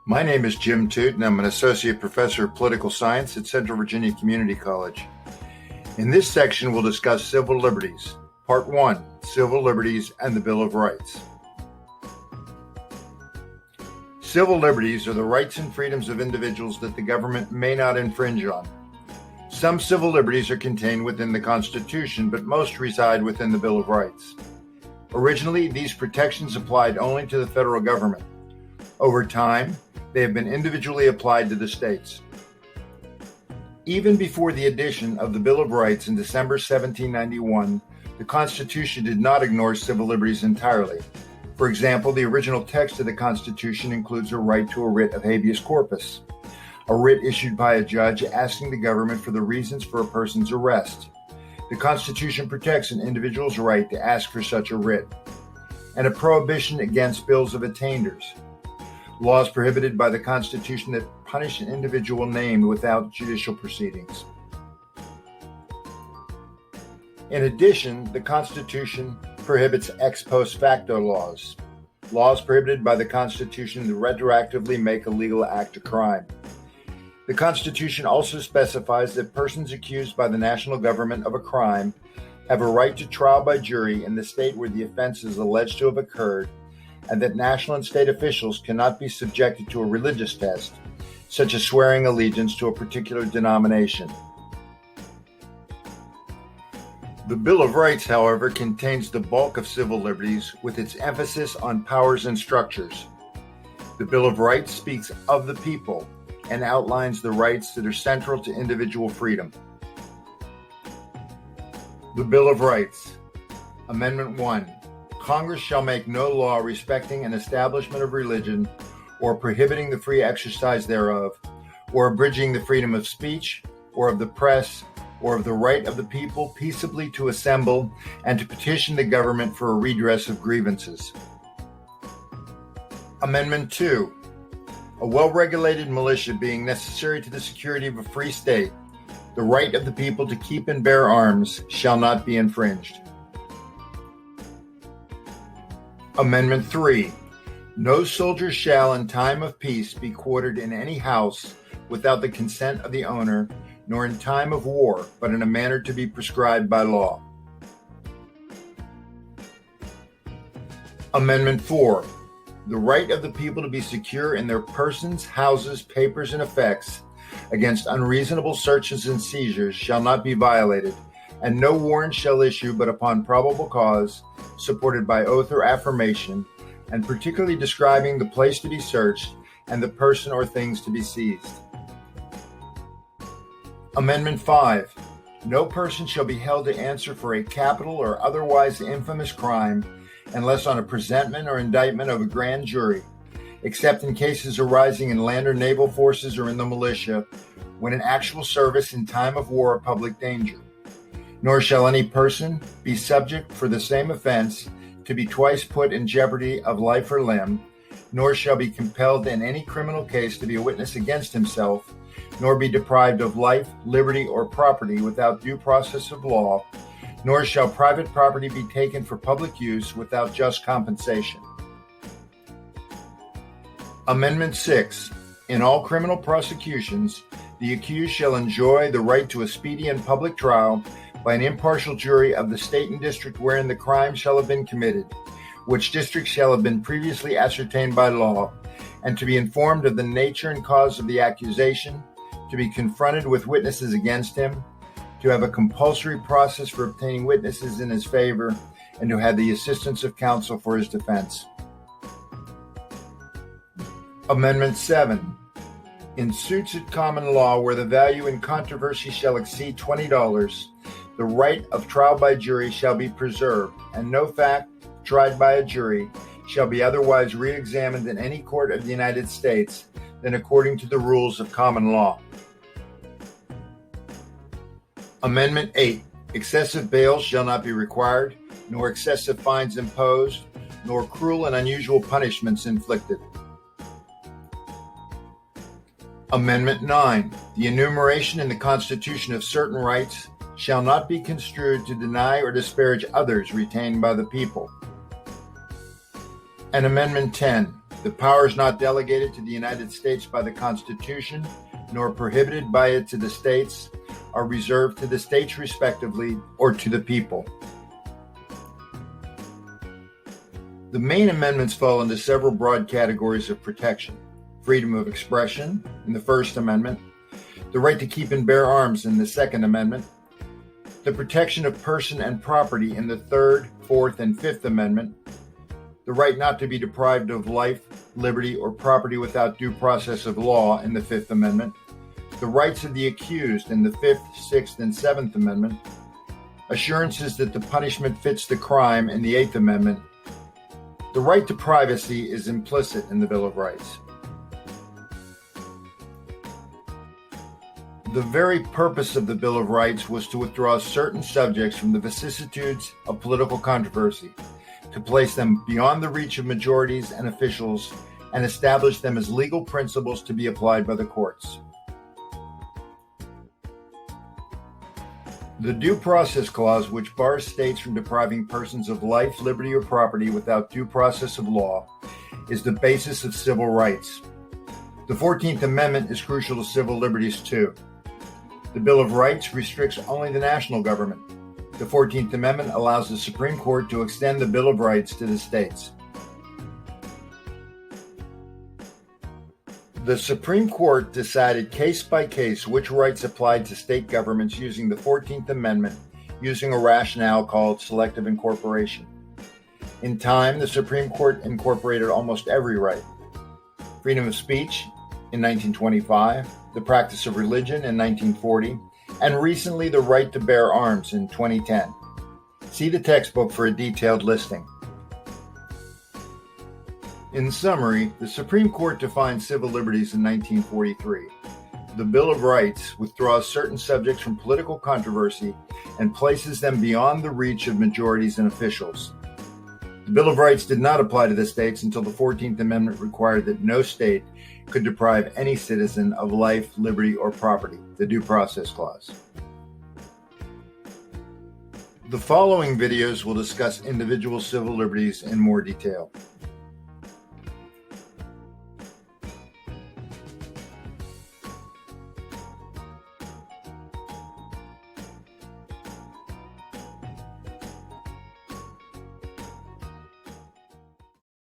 My name is Jim Toot, and I'm an associate professor of political science at Central Virginia Community College. In this section, we'll discuss civil liberties. Part 1, Civil Liberties and the Bill of Rights. Civil liberties are the rights and freedoms of individuals that the government may not infringe on. Some civil liberties are contained within the Constitution, but most reside within the Bill of Rights. Originally, these protections applied only to the federal government. Over time, they have been individually applied to the states. Even before the addition of the Bill of Rights in December 1791, the Constitution did not ignore civil liberties entirely. For example, the original text of the Constitution includes a right to a writ of habeas corpus, a writ issued by a judge asking the government for the reasons for a person's arrest. The Constitution protects an individual's right to ask for such a writ, and a prohibition against bills of attainders, laws prohibited by the Constitution that punish an individual named without judicial proceedings. In addition, the Constitution prohibits ex post facto laws, laws prohibited by the Constitution to retroactively make a legal act a crime. The Constitution also specifies that persons accused by the national government of a crime have a right to trial by jury in the state where the offense is alleged to have occurred, and that national and state officials cannot be subjected to a religious test, such as swearing allegiance to a particular denomination. The Bill of Rights, however, contains the bulk of civil liberties with its emphasis on powers and structures. The Bill of Rights speaks of the people and outlines the rights that are central to individual freedom. The Bill of Rights. Amendment 1. Congress shall make no law respecting an establishment of religion, or prohibiting the free exercise thereof, or abridging the freedom of speech, or of the press, or of the right of the people peaceably to assemble and to petition the government for a redress of grievances. Amendment 2. A well-regulated militia being necessary to the security of a free state, the right of the people to keep and bear arms shall not be infringed. Amendment 3. No soldier shall in time of peace be quartered in any house without the consent of the owner, nor in time of war, but in a manner to be prescribed by law. Amendment 4. The right of the people to be secure in their persons, houses, papers, and effects against unreasonable searches and seizures shall not be violated, and no warrant shall issue but upon probable cause, supported by oath or affirmation, and particularly describing the place to be searched and the person or things to be seized. Amendment 5. No person shall be held to answer for a capital or otherwise infamous crime unless on a presentment or indictment of a grand jury, except in cases arising in land or naval forces or in the militia, when in actual service in time of war or public danger. Nor shall any person be subject for the same offense to be twice put in jeopardy of life or limb, nor shall be compelled in any criminal case to be a witness against himself, nor be deprived of life, liberty, or property without due process of law, nor shall private property be taken for public use without just compensation. Amendment 6. In all criminal prosecutions, the accused shall enjoy the right to a speedy and public trial by an impartial jury of the state and district wherein the crime shall have been committed, which district shall have been previously ascertained by law, and to be informed of the nature and cause of the accusation, to be confronted with witnesses against him, to have a compulsory process for obtaining witnesses in his favor, and to have the assistance of counsel for his defense. Amendment 7. In suits at common law where the value in controversy shall exceed $20, the right of trial by jury shall be preserved, and no fact tried by a jury shall be otherwise re-examined in any court of the United States than according to the rules of common law. Amendment 8. Excessive bail shall not be required, nor excessive fines imposed, nor cruel and unusual punishments inflicted. Amendment 9. The enumeration in the Constitution of certain rights shall not be construed to deny or disparage others retained by the people. And Amendment 10. The powers not delegated to the United States by the Constitution, nor prohibited by it to the states, are reserved to the states respectively, or to the people. The main amendments fall into several broad categories of protection: freedom of expression in the First Amendment, the right to keep and bear arms in the Second Amendment, the protection of person and property in the Third, Fourth, and Fifth Amendment, the right not to be deprived of life, liberty, or property without due process of law in the Fifth Amendment, the rights of the accused in the Fifth, Sixth, and Seventh Amendment, assurances that the punishment fits the crime in the Eighth Amendment. The right to privacy is implicit in the Bill of Rights. The very purpose of the Bill of Rights was to withdraw certain subjects from the vicissitudes of political controversy, to place them beyond the reach of majorities and officials, and establish them as legal principles to be applied by the courts. The Due Process Clause, which bars states from depriving persons of life, liberty, or property without due process of law, is the basis of civil rights. The 14th Amendment is crucial to civil liberties too. The Bill of Rights restricts only the national government. The 14th Amendment allows the Supreme Court to extend the Bill of Rights to the states. The Supreme Court decided case by case which rights applied to state governments using the 14th Amendment, using a rationale called Selective Incorporation. In time, the Supreme Court incorporated almost every right: freedom of speech in 1925, the practice of religion in 1940, and recently the right to bear arms in 2010. See the textbook for a detailed listing. In summary, the Supreme Court defined civil liberties in 1943. The Bill of Rights withdraws certain subjects from political controversy and places them beyond the reach of majorities and officials. The Bill of Rights did not apply to the states until the 14th Amendment required that no state could deprive any citizen of life, liberty, or property, the Due Process Clause. The following videos will discuss individual civil liberties in more detail.